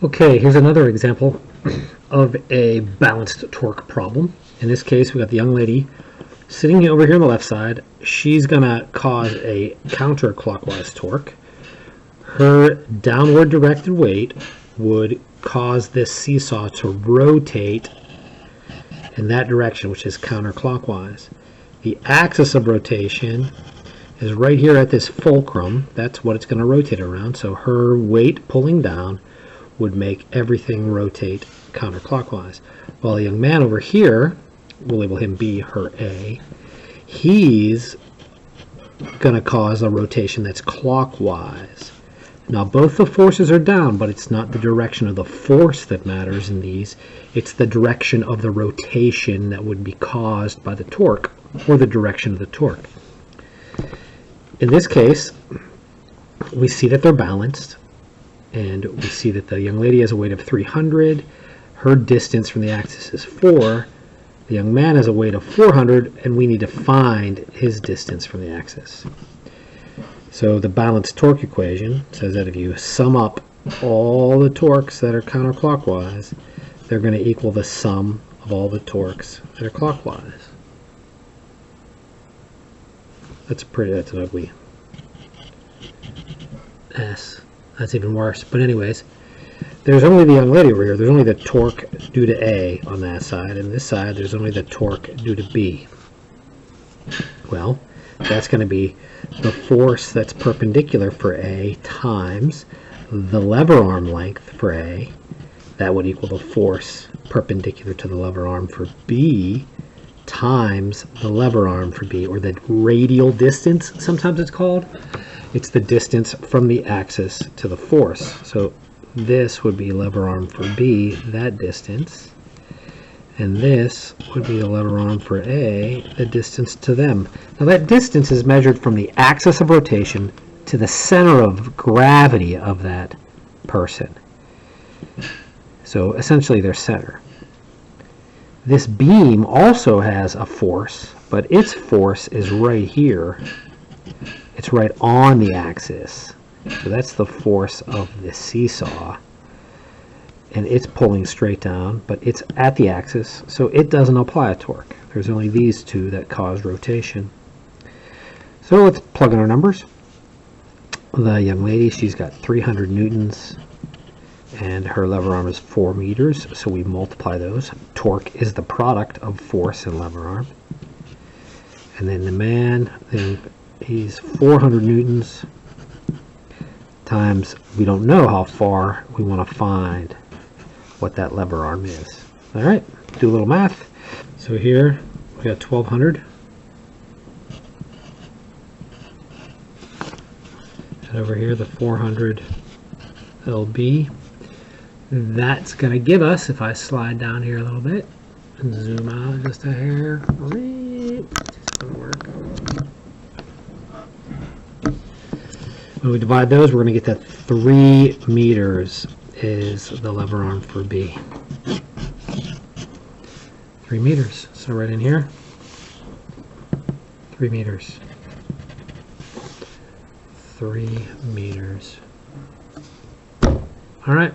Okay, here's another example of a balanced torque problem. In this case, we got the young lady sitting over here on the left side. She's going to cause a counterclockwise torque. Her downward directed weight would cause this seesaw to rotate in that direction, which is counterclockwise. The axis of rotation is right here at this fulcrum. That's what it's going to rotate around. So her weight pulling down would make everything rotate counterclockwise. While the young man over here, we'll label him B, her A, he's going to cause a rotation that's clockwise. Now both the forces are down, but it's not the direction of the force that matters in these. It's the direction of the rotation that would be caused by the torque, or the direction of the torque. In this case, we see that they're balanced, and we see that the young lady has a weight of 300. Her distance from the axis is 4. The young man has a weight of 400, and we need to find his distance from the axis. So the balanced torque equation says that if you sum up all the torques that are counterclockwise, they're going to equal the sum of all the torques that are clockwise. That's an ugly S. That's even worse. But anyways, there's only the young lady over here. There's only the torque due to A on that side. And this side, there's only the torque due to B. Well, that's going to be the force that's perpendicular for A times the lever arm length for A. That would equal the force perpendicular to the lever arm for B times the lever arm for B, or the radial distance, sometimes it's called. It's the distance from the axis to the force. So this would be lever arm for B, that distance. And this would be the lever arm for A, the distance to them. Now that distance is measured from the axis of rotation to the center of gravity of that person. So essentially their center. This beam also has a force, but its force is right here. It's right on the axis. So that's the force of the seesaw. And it's pulling straight down, but it's at the axis, so it doesn't apply a torque. There's only these two that cause rotation. So let's plug in our numbers. The young lady, she's got 300 newtons, and her lever arm is 4 meters, so we multiply those. Torque is the product of force and lever arm. And then the man, he's 400 newtons times, we don't know how far, we want to find what that lever arm is. All right, do a little math. So here we got 1200. And over here the 400 lb. That's going to give us, if I slide down here a little bit and zoom out just a hair, it's going to work. When we divide those, we're going to get that 3 meters is the lever arm for B. 3 meters. So right in here, 3 meters. 3 meters. All right.